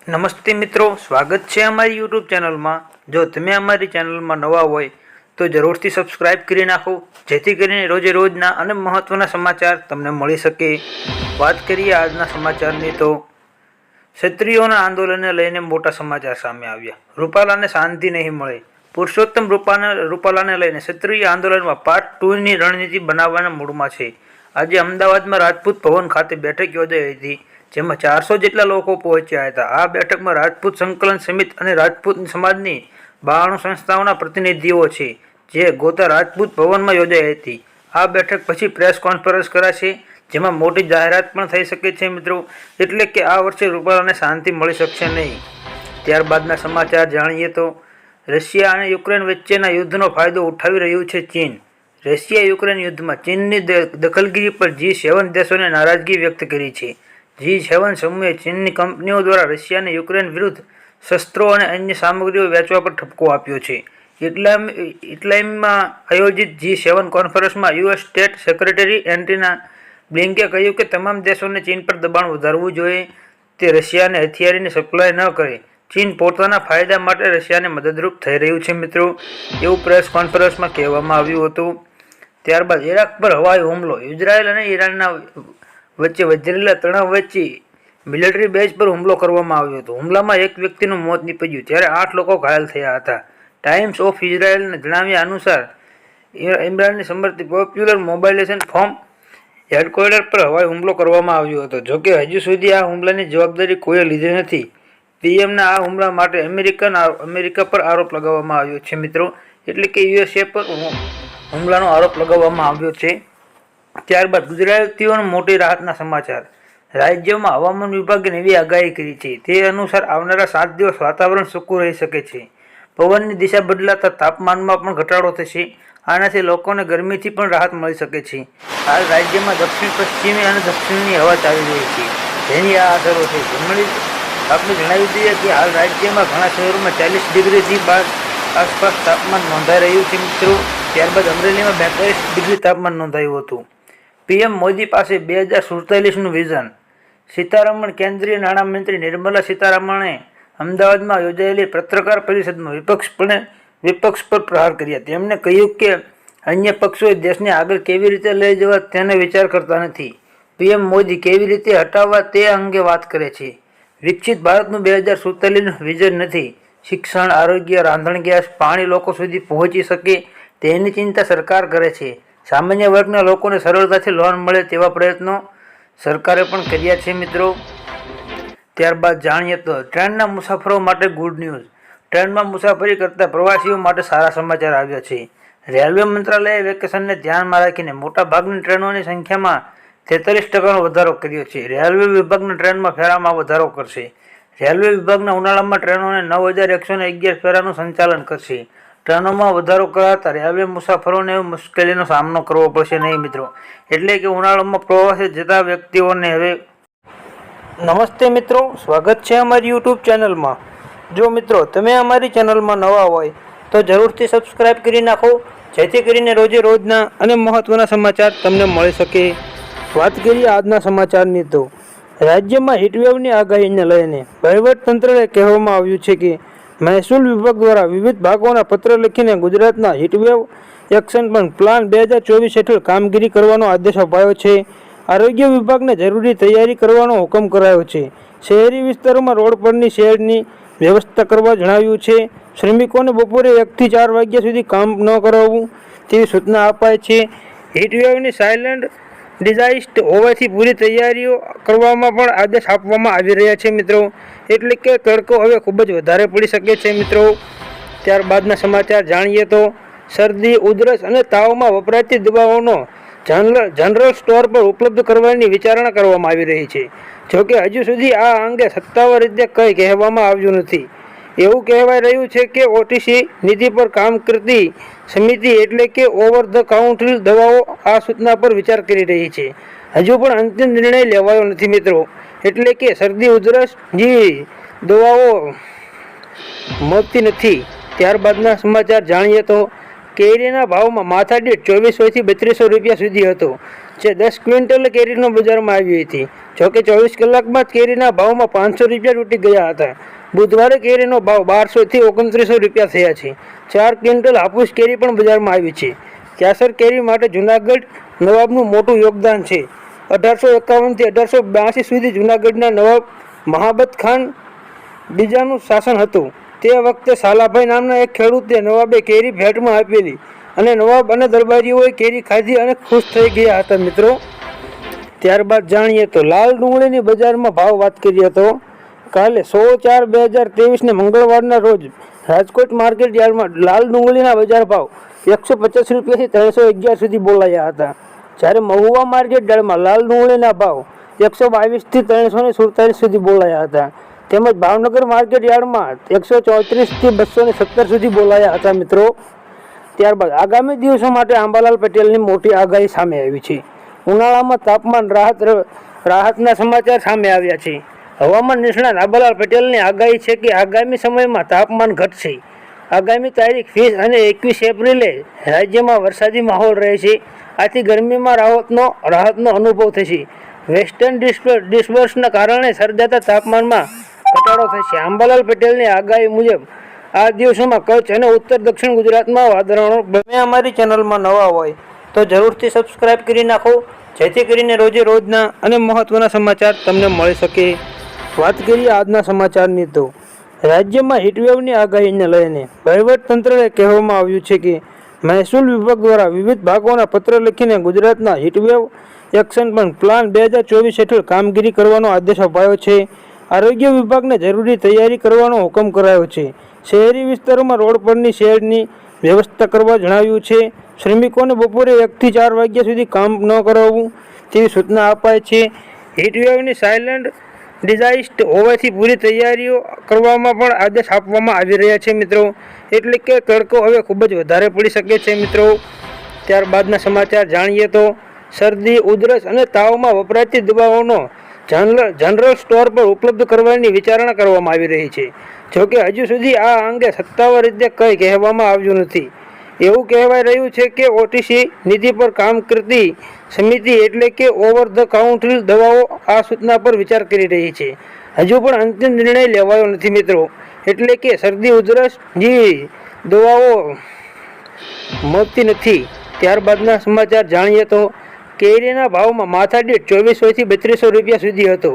નમસ્તે મિત્રો, સ્વાગત છે અમારી યુટ્યુબ ચેનલમાં। જો તમે અમારી ચેનલમાં નવા હોય તો જરૂરથી સબસ્ક્રાઇબ કરી નાખો, જેથી કરીને રોજે રોજના અને મહત્વના સમાચાર તમને મળી શકે। વાત કરીએ આજના સમાચારની તો ક્ષત્રિયોના આંદોલનને લઈને મોટા સમાચાર સામે આવ્યા। રૂપાલાને શાંતિ નહીં મળે। પુરુષોત્તમ રૂપાલાને લઈને ક્ષત્રિય આંદોલનમાં પાર્ટ 2ની રણનીતિ બનાવવાના મૂડમાં છે। આજે અમદાવાદમાં રાજપૂત ભવન ખાતે બેઠક યોજાઈ હતી, જેમાં 400 જેટલા લોકો પહોંચ્યા હતા। આ બેઠકમાં રાજપૂત સંકલન સમિતિ અને રાજપૂત સમાજની 92 સંસ્થાઓના પ્રતિનિધિઓ છે, જે ગોતા રાજપૂત ભવનમાં યોજાઈ હતી। આ બેઠક પછી પ્રેસ કોન્ફરન્સ કરાશે, જેમાં મોટી જાહેરાત પણ થઈ શકે છે મિત્રો। એટલે કે આ વર્ષે રૂપાલાને શાંતિ મળી શકશે નહીં। ત્યારબાદના સમાચાર જાણીએ તો રશિયા અને યુક્રેન વચ્ચેના યુદ્ધનો ફાયદો ઉઠાવી રહ્યું છે ચીન। રશિયા યુક્રેન યુદ્ધમાં ચીનની દખલગીરી પર G7 દેશોને નારાજગી વ્યક્ત કરી છે। G7 સમૂહે ચીનની કંપનીઓ દ્વારા રશિયાને યુક્રેન વિરુદ્ધ શસ્ત્રો અને અન્ય સામગ્રીઓ વેચવા પર ઠપકો આપ્યો છે। ઇટલીમાં આયોજિત G7 કોન્ફરન્સમાં US સ્ટેટ સેક્રેટરી એન્ટની બ્લિંકે કહ્યું કે તમામ દેશોને ચીન પર દબાણ વધારવું જોઈએ, તે રશિયાને હથિયારની સપ્લાય ન કરે। ચીન પોતાના ફાયદા માટે રશિયાને મદદરૂપ થઈ રહ્યું છે મિત્રો, એવું પ્રેસ કોન્ફરન્સમાં કહેવામાં આવ્યું હતું। ત્યારબાદ ઇરાક પર હવાઈ હુમલો। ઇઝરાયલ અને ઈરાનના વચ્ચે વધેલા તણાવ વચ્ચે મિલિટરી બેઝ પર હુમલો કરવામાં આવ્યો હતો। હુમલામાં એક વ્યક્તિનું મોત નીપજ્યું, જ્યારે 8 લોકો ઘાયલ થયા હતા। ટાઈમ્સ ઓફ ઇઝરાયલના જણાવ્યા અનુસાર ઇમરાનની સમર્થિત પોપ્યુલર મોબિલાઇઝેશન ફોર્મ હેડક્વાર્ટર પર હવાઈ હુમલો કરવામાં આવ્યો હતો। જોકે હજુ સુધી આ હુમલાની જવાબદારી કોઈએ લીધી નથી। પીએમના આ હુમલા માટે અમેરિકા પર આરોપ લગાવવામાં આવ્યો છે મિત્રો, એટલે કે USA પર હુમલાનો આરોપ લગાવવામાં આવ્યો છે। ત્યારબાદ ગુજરાતીઓને મોટી રાહતના સમાચાર। રાજ્યમાં હવામાન વિભાગે નવી આગાહી કરી છે। તે અનુસાર આવનારા 7 દિવસ વાતાવરણ સૂકું રહી શકે છે। પવનની દિશા બદલાતા તાપમાનમાં પણ ઘટાડો થશે। આનાથી લોકોને ગરમીથી પણ રાહત મળી શકે છે। હાલ રાજ્યમાં દક્ષિણ પશ્ચિમી અને દક્ષિણની હવા ચાલી રહી છે, જેની આ અસરો છે। આપણે જણાવી દઈએ કે હાલ રાજ્યમાં ઘણા શહેરોમાં 40 ડિગ્રીથી આસપાસ તાપમાન નોંધાઈ રહ્યું છે મિત્રો। ત્યારબાદ અમરેલીમાં 42 ડિગ્રી તાપમાન નોંધાયું હતું। પીએમ મોદી પાસે 2047નું વિઝન। સીતારમણ કેન્દ્રીય નાણામંત્રી નિર્મલા સીતારમણે અમદાવાદમાં યોજાયેલી પત્રકાર પરિષદમાં વિપક્ષ પર પ્રહાર કર્યા। તેમણે કહ્યું કે અન્ય પક્ષોએ દેશને આગળ કેવી રીતે લઈ જવા તેનો વિચાર કરતા નથી। પીએમ મોદી કેવી રીતે હટાવવા તે અંગે વાત કરે છે। વિકસિત ભારતનું 2047નું વિઝન નથી। શિક્ષણ, આરોગ્ય, રાંધણ ગેસ, પાણી લોકો સુધી પહોંચી શકે તેની ચિંતા સરકાર કરે છે। સામાન્ય વર્ગના લોકોને સરળતાથી લોન મળે તેવા પ્રયત્નો સરકારે પણ કર્યા છે મિત્રો। ત્યારબાદ જાણીએ તો ટ્રેનના મુસાફરો માટે ગુડ ન્યૂઝ। ટ્રેનમાં મુસાફરી કરતા પ્રવાસીઓ માટે સારા સમાચાર આવ્યા છે। રેલવે મંત્રાલયે વેકેશનને ધ્યાનમાં રાખીને મોટાભાગની ટ્રેનોની સંખ્યામાં 43% વધારો કર્યો છે। રેલવે વિભાગના ટ્રેનમાં ફેરામાં વધારો કરશે। રેલવે વિભાગના ઉનાળામાં ટ્રેનોને 9111 ફેરાનું સંચાલન કરશે। ટ્રેનોમાં વધારો કરાતા રેલવે મુસાફરોને મુશ્કેલીનો સામનો કરવો પડશે નહીં મિત્રો, એટલે કે ઉનાળામાં પ્રવાસે જતા વ્યક્તિઓને હવે। નમસ્તે મિત્રો, સ્વાગત છે અમારી યુટ્યુબ ચેનલમાં। જો મિત્રો તમે અમારી ચેનલમાં નવા હોય તો જરૂરથી સબસ્ક્રાઇબ કરી નાખો, જેથી કરીને રોજે રોજના અને મહત્વના સમાચાર તમને મળી શકે। વાત કરીએ આજના સમાચારની તો રાજ્યમાં હીટવેવની આગાહીને લઈને વહીવટતંત્રને કહેવામાં આવ્યું છે કે મહેસૂલ વિભાગ દ્વારા વિવિધ ભાગોના પત્ર લખીને ગુજરાતના હીટવેવ એક્શન પ્લાન 2024 હેઠળ કામગીરી કરવાનો આદેશ અપાયો છે। આરોગ્ય વિભાગને જરૂરી તૈયારી કરવાનો હુકમ કરાયો છે। શહેરી વિસ્તારોમાં રોડ પરની શેડની વ્યવસ્થા કરવા જણાવ્યું છે। શ્રમિકોને બપોરે 1 થી 4 વાગ્યા સુધી કામ ન કરાવવું તેવી સૂચના અપાઈ છે। હીટવેવની સાયલેન્ટ ડિઝાસ્ટર હોવાથી પૂરી તૈયારીઓ કરવામાં પણ આદેશ આપવામાં આવી રહ્યા છે મિત્રો, એટલે કે તડકો હવે ખૂબ જ વધારે પડી શકે છે મિત્રો। ત્યારબાદના સમાચાર જાણીએ તો શરદી, ઉધરસ અને તાવમાં વપરાતી દવાઓનો જનરલ સ્ટોર પર ઉપલબ્ધ કરવાની વિચારણા કરવામાં આવી રહી છે। જોકે હજુ સુધી આ અંગે સત્તાવાર રીતે કંઈ કહેવામાં આવ્યું નથી। એવું કહેવાય રહ્યું છે કે OTC નીતિ પર કામ કરતી સમિતિ એટલે કે ઓવર ધ કાઉન્ટર દવાઓ આ સૂચના પર વિચાર કરી રહી છે। હજુ પણ અંતિમ નિર્ણય લેવાયો નથી મિત્રો, એટલે કે શરદી ઉધરસ જેવી દવાઓ મળતી નથી। ત્યારબાદના સમાચાર જાણીએ તો કેરીના ભાવમાં માથાદીઠ 2400 થી 3200 રૂપિયા સુધી હતો, જે 10 ક્વિન્ટલ કેરીનો બજારમાં આવી હતી. જોકે 24 કલાકમાં કેરીના ભાવમાં 500 રૂપિયા તૂટી ગયા હતા. બુધવારે કેરીનો ભાવ 1200 થી 2900 રૂપિયા થયા છે. 4 ક્વિન્ટલ હાફૂસ કેરી પણ બજારમાં આવી છે. કેસર કેરી માટે જૂનાગઢ નવાબનું મોટું યોગદાન છે. 1851 થી 1882 સુધી જૂનાગઢના નવાબ મહાબત ખાન બીજાનું શાસન હતું. તે વખતે સાલાભાઈ નામના એક ખેડૂતે નવાબે કેરી ભેટમાં આપેલી અને નવાબ અને દરબારીઓએ કેરી ખાધી અને ખુશ થઈ ગયા હતા. મિત્રો, ત્યારબાદ જાણીએ તો લાલ ડુંગળીની બજારમાં ભાવ વાત કરીએ તો કાલે 16/4/2023 મંગળવારના રોજ રાજકોટ માર્કેટ યાર્ડમાં લાલ ડુંગળીના બજાર ભાવ 150 રૂપિયાથી 311 સુધી બોલાયા હતા. જ્યારે મહુવા માર્કેટ યાર્ડમાં લાલ ડુંગળીના ભાવ 122થી 347 સુધી બોલાયા હતા. તેમજ ભાવનગર માર્કેટ યાર્ડમાં 134થી 217 સુધી બોલાયા હતા. મિત્રો, ત્યારબાદ આગામી દિવસો માટે અંબાલાલ પટેલની મોટી આગાહી સામે આવી છે. ઉનાળામાં તાપમાન રાહતના સમાચાર સામે આવ્યા છે. હવામાન નિષ્ણાત અંબાલાલ પટેલની આગાહી છે કે આગામી સમયમાં તાપમાન ઘટશે. આગામી તારીખ 20 અને 21 એપ્રિલે રાજ્યમાં વરસાદી માહોલ રહેશે. આથી ગરમીમાં રાહતનો અનુભવ થશે. વેસ્ટર્ન ડિસ્ટર્બન્સના કારણે સર્જાતા તાપમાનમાં ઘટાડો થશે. અંબાલાલ પટેલની આગાહી મુજબ આ દિવસોમાં કચ્છ અને ઉત્તર દક્ષિણ ગુજરાતમાં વાદળાનો. તમે અમારી ચેનલમાં નવા હોય તો જરૂરથી સબસ્ક્રાઇબ કરી નાખો, જેથી કરીને રોજે રોજના અને મહત્વના સમાચાર તમને મળી શકે. વાત કરીએ આજના સમાચારની તો રાજ્યમાં હીટવેવની આગાહીને લઈને વહીવટતંત્રને કહેવામાં આવ્યું છે કે મહેસૂલ વિભાગ દ્વારા વિવિધ ભાગોના પત્ર લખીને ગુજરાતના હીટવેવ એક્શન પ્લાન 2024 હેઠળ કામગીરી કરવાનો આદેશ અપાયો છે. આરોગ્ય વિભાગને જરૂરી તૈયારી કરવાનો હુકમ કરાયો છે. શહેરી વિસ્તારોમાં રોડ પરની શેડની વ્યવસ્થા કરવા જણાવ્યું છે. શ્રમિકોને બપોરે 1 થી 4 વાગ્યા સુધી કામ ન કરાવવું તેવી સૂચના અપાય છે. હીટવેવની સાયલેન્ટ ડિઝાસ્ટર હોવાથી પૂરી તૈયારીઓ કરવામાં પણ આદેશ આપવામાં આવી રહ્યા છે. મિત્રો, એટલે કે તડકો હવે ખૂબ જ વધારે પડી શકે છે. મિત્રો, ત્યારબાદના સમાચાર જાણીએ તો શરદી, ઉધરસ અને તાવમાં વપરાતી દવાઓનો જનરલ સ્ટોર પર ઉપલબ્ધ કરવાની વિચારણા કરવામાં આવી રહી છે. જોકે હજુ સુધી આ અંગે સત્તાવાર રીતે કંઈ કહેવામાં આવ્યું નથી. એવું કહેવાય રહ્યું છે કે ઓટીસી નીતિ પર કામ કરતી સમિતિ એટલે કે ઓવર ધ કાઉન્ટર દવાઓ આ સૂચના પર વિચાર કરી રહી છે. હજુ પણ અંતિમ નિર્ણય લેવાયો નથી. મિત્રો, એટલે કે શરદી ઉધરસ જેવી દવાઓ મળતી નથી. ત્યારબાદના સમાચાર જાણીએ તો કેરીના ભાવમાં માથાદીઠ 2400 થી 3200 રૂપિયા સુધી હતો.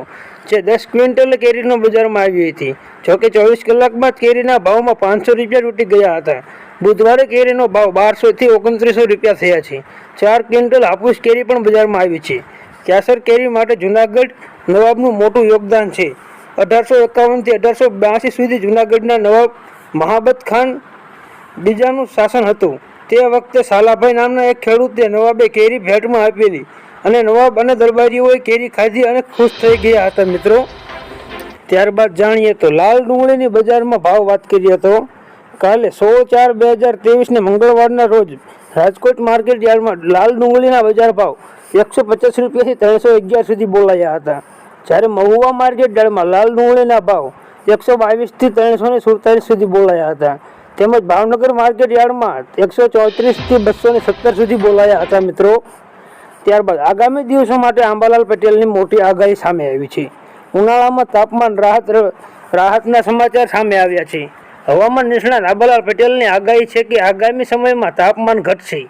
જે 10 ક્વિન્ટલ કેરીનો બજારમાં આવી હતી. જોકે 24 કલાકમાં કેરીના ભાવમાં 500 રૂપિયા તૂટી ગયા હતા. બુધવારે કેરીનો ભાવ 1200 થી 2900 રૂપિયા થયા છે. 4 ક્વિન્ટલ હાફૂસ કેરી પણ બજારમાં આવી છે. કેસર કેરી માટે જૂનાગઢ નવાબનું મોટું યોગદાન છે. 1851 થી 1882 સુધી જૂનાગઢના નવાબ મહાબત ખાન બીજાનું શાસન હતું. તે વખતે સાલાભાઈ નામના એક ખેડૂતે નવાબે કેરી ભેટમાં આપેલી અને નવાબ અને દરબારીઓએ કેરી ખાધી અને ખુશ થઈ ગયા હતા. મિત્રો, ત્યારબાદ જાણીએ તો લાલ ડુંગળીની બજારમાં ભાવ વાત કરીએ તો કાલે 16/4/2023 મંગળવારના રોજ રાજકોટ માર્કેટ યાર્ડમાં લાલ ડુંગળીના બજાર ભાવ 150 રૂપિયાથી 311 સુધી બોલાયા હતા. જ્યારે મહુવા માર્કેટ યાર્ડમાં લાલ ડુંગળીના ભાવ 122થી 347 સુધી બોલાયા હતા. તેમજ ભાવનગર માર્કેટ યાર્ડમાં 134થી 217 સુધી બોલાયા હતા. મિત્રો, ત્યારબાદ આગામી દિવસો માટે અંબાલાલ પટેલની મોટી આગાહી સામે આવી છે. ઉનાળામાં તાપમાન રાહતના સમાચાર સામે આવ્યા છે. હવામાન નિષ્ણાત અંબાલાલ પટેલની આગાહી છે કે આગામી સમયમાં તાપમાન ઘટશે.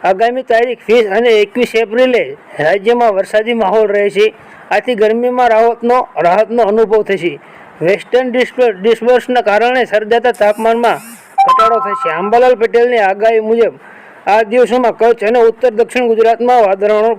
આગામી તારીખ 20 અને 21 એપ્રિલે રાજ્યમાં વરસાદી માહોલ રહેશે. આથી ગરમીમાં રાહતનો અનુભવ થશે. વેસ્ટર્ન ડિસ્ટર્બન્સના કારણે સર્જાતા તાપમાનમાં ઘટાડો થશે. અંબાલાલ પટેલની આગાહી મુજબ આ દિવસોમાં કચ્છ અને ઉત્તર દક્ષિણ ગુજરાતમાં વાદળાનો